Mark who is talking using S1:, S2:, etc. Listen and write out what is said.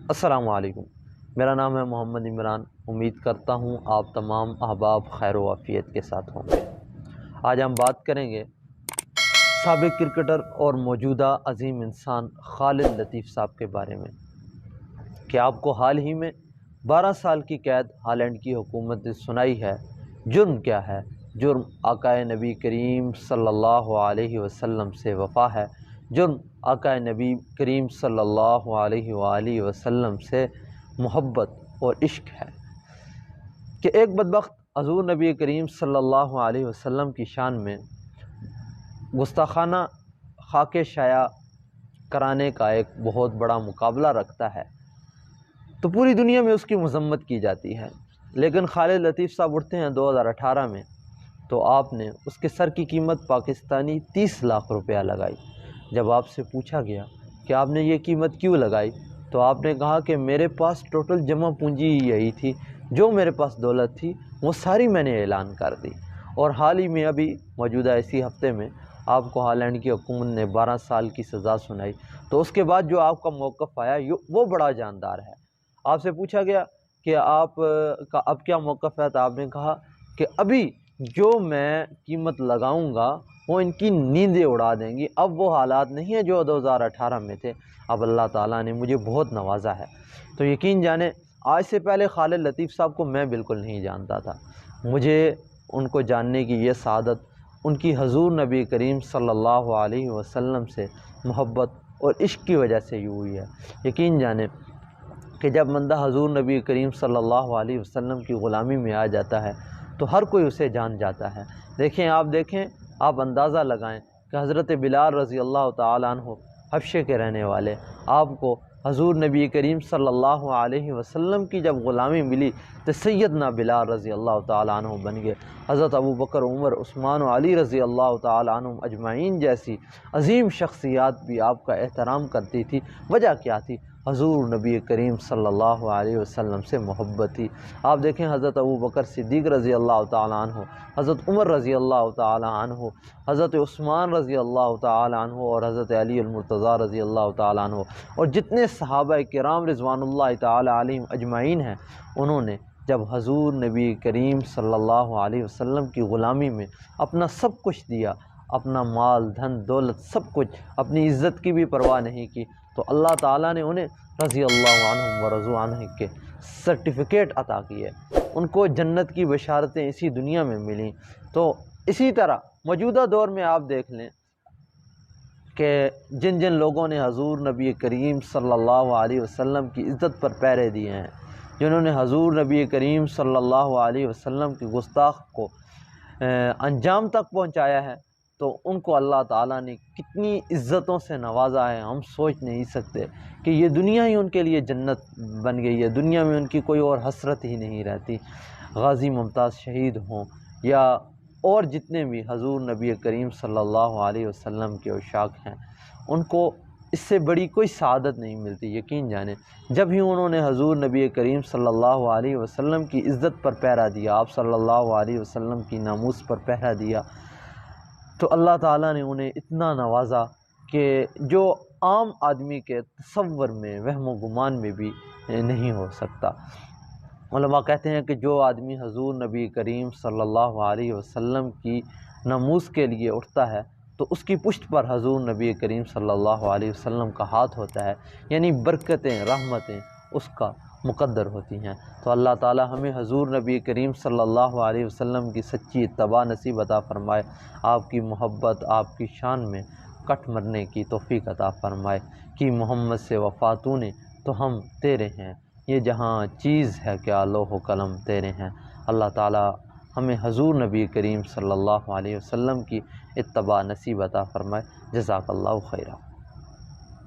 S1: السلام علیکم، میرا نام ہے محمد عمران۔ امید کرتا ہوں آپ تمام احباب خیر و عافیت کے ساتھ ہوں گے۔ آج ہم بات کریں گے سابق کرکٹر اور موجودہ عظیم انسان خالد لطیف صاحب کے بارے میں کہ آپ کو حال ہی میں 12 سال کی قید ہالینڈ کی حکومت نے سنائی ہے۔ جرم کیا ہے؟ جرم آقائے نبی کریم صلی اللہ علیہ وسلم سے وفا ہے۔ جرم آقائے نبی کریم صلی اللہ علیہ وآلہ وسلم سے محبت اور عشق ہے کہ ایک بدبخت حضور نبی کریم صلی اللہ علیہ وسلم کی شان میں گستاخانہ خاک شائع کرانے کا ایک بہت بڑا مقابلہ رکھتا ہے تو پوری دنیا میں اس کی مذمت کی جاتی ہے، لیکن خالد لطیف صاحب اٹھتے ہیں 2018 میں تو آپ نے اس کے سر کی قیمت پاکستانی 30 لاکھ روپیہ لگائی۔ جب آپ سے پوچھا گیا کہ آپ نے یہ قیمت کیوں لگائی تو آپ نے کہا کہ میرے پاس ٹوٹل جمع پونجی یہی تھی، جو میرے پاس دولت تھی وہ ساری میں نے اعلان کر دی۔ اور حال ہی میں ابھی موجودہ اسی ہفتے میں آپ کو ہالینڈ کی حکومت نے 12 سال کی سزا سنائی، تو اس کے بعد جو آپ کا موقف آیا وہ بڑا جاندار ہے۔ آپ سے پوچھا گیا کہ آپ کا اب کیا موقف ہے، تو آپ نے کہا کہ ابھی جو میں قیمت لگاؤں گا وہ ان کی نیندیں اڑا دیں گی۔ اب وہ حالات نہیں ہیں جو 2018 میں تھے، اب اللہ تعالیٰ نے مجھے بہت نوازا ہے۔ تو یقین جانیں آج سے پہلے خالد لطیف صاحب کو میں بالکل نہیں جانتا تھا۔ مجھے ان کو جاننے کی یہ سعادت ان کی حضور نبی کریم صلی اللہ علیہ وسلم سے محبت اور عشق کی وجہ سے یوں ہوئی ہے۔ یقین جانیں کہ جب بندہ حضور نبی کریم صلی اللہ علیہ وسلم کی غلامی میں آ جاتا ہے تو ہر کوئی اسے جان جاتا ہے۔ دیکھیں آپ اندازہ لگائیں کہ حضرت بلال رضی اللہ تعالیٰ عنہ حبشے کے رہنے والے، آپ کو حضور نبی کریم صلی اللہ علیہ وسلم کی جب غلامی ملی تو سیدنا بلال رضی اللہ تعالیٰ عنہ بن گئے۔ حضرت ابوبکر، عمر، عثمان و علی رضی اللہ تعالیٰ عنہ اجمعین جیسی عظیم شخصیات بھی آپ کا احترام کرتی تھی۔ وجہ کیا تھی؟ حضور نبی کریم صلی اللہ علیہ وسلم سے محبت تھی۔ آپ دیکھیں حضرت ابوبکر صدیق رضی اللہ تعالیٰ عنہ، حضرت عمر رضی اللہ تعالیٰ عنہ، حضرت عثمان رضی اللہ تعالیٰ عنہ اور حضرت علی المرتضیٰ رضی اللہ تعالیٰ عنہ اور جتنے صحابہ کرام رضوان اللہ تعالیٰ علیہم اجمعین ہیں، انہوں نے جب حضور نبی کریم صلی اللہ علیہ وسلم کی غلامی میں اپنا سب کچھ دیا، اپنا مال دھن دولت سب کچھ، اپنی عزت کی بھی پرواہ نہیں کی، تو اللہ تعالیٰ نے انہیں رضی اللہ عنہم ورضوا عنہ کے سرٹیفکیٹ عطا کیے، ان کو جنت کی بشارتیں اسی دنیا میں ملیں۔ تو اسی طرح موجودہ دور میں آپ دیکھ لیں کہ جن لوگوں نے حضور نبی کریم صلی اللہ علیہ وسلم کی عزت پر پہرے دیے ہیں، جنہوں نے حضور نبی کریم صلی اللہ علیہ وسلم کی گستاخ کو انجام تک پہنچایا ہے، تو ان کو اللہ تعالیٰ نے کتنی عزتوں سے نوازا ہے، ہم سوچ نہیں سکتے کہ یہ دنیا ہی ان کے لیے جنت بن گئی ہے، دنیا میں ان کی کوئی اور حسرت ہی نہیں رہتی۔ غازی ممتاز شہید ہوں یا اور جتنے بھی حضور نبی کریم صلی اللہ علیہ وسلم کے عشاق ہیں، ان کو اس سے بڑی کوئی سعادت نہیں ملتی۔ یقین جانیں جب ہی انہوں نے حضور نبی کریم صلی اللہ علیہ وسلم کی عزت پر پہرا دیا، آپ صلی اللہ علیہ وسلم کی ناموس پر پہرا دیا، تو اللہ تعالیٰ نے انہیں اتنا نوازا کہ جو عام آدمی کے تصور میں، وہم و گمان میں بھی نہیں ہو سکتا۔ علماء کہتے ہیں کہ جو آدمی حضور نبی کریم صلی اللہ علیہ وسلم کی ناموس کے لیے اٹھتا ہے تو اس کی پشت پر حضور نبی کریم صلی اللہ علیہ وسلم کا ہاتھ ہوتا ہے، یعنی برکتیں، رحمتیں اس کا مقدر ہوتی ہیں۔ تو اللہ تعالیٰ ہمیں حضور نبی کریم صلی اللہ علیہ وسلم کی سچی اتباع نصیب عطا فرمائے، آپ کی محبت، آپ کی شان میں کٹ مرنے کی توفیق عطا فرمائے کہ محمد سے وفا تو نے تو ہم تیرے ہیں، یہ جہاں چیز ہے کیا لوح و قلم تیرے ہیں۔ اللہ تعالیٰ ہمیں حضور نبی کریم صلی اللہ علیہ وسلم کی اتباع نصیب عطا فرمائے۔ جزاک اللہ خیرہ۔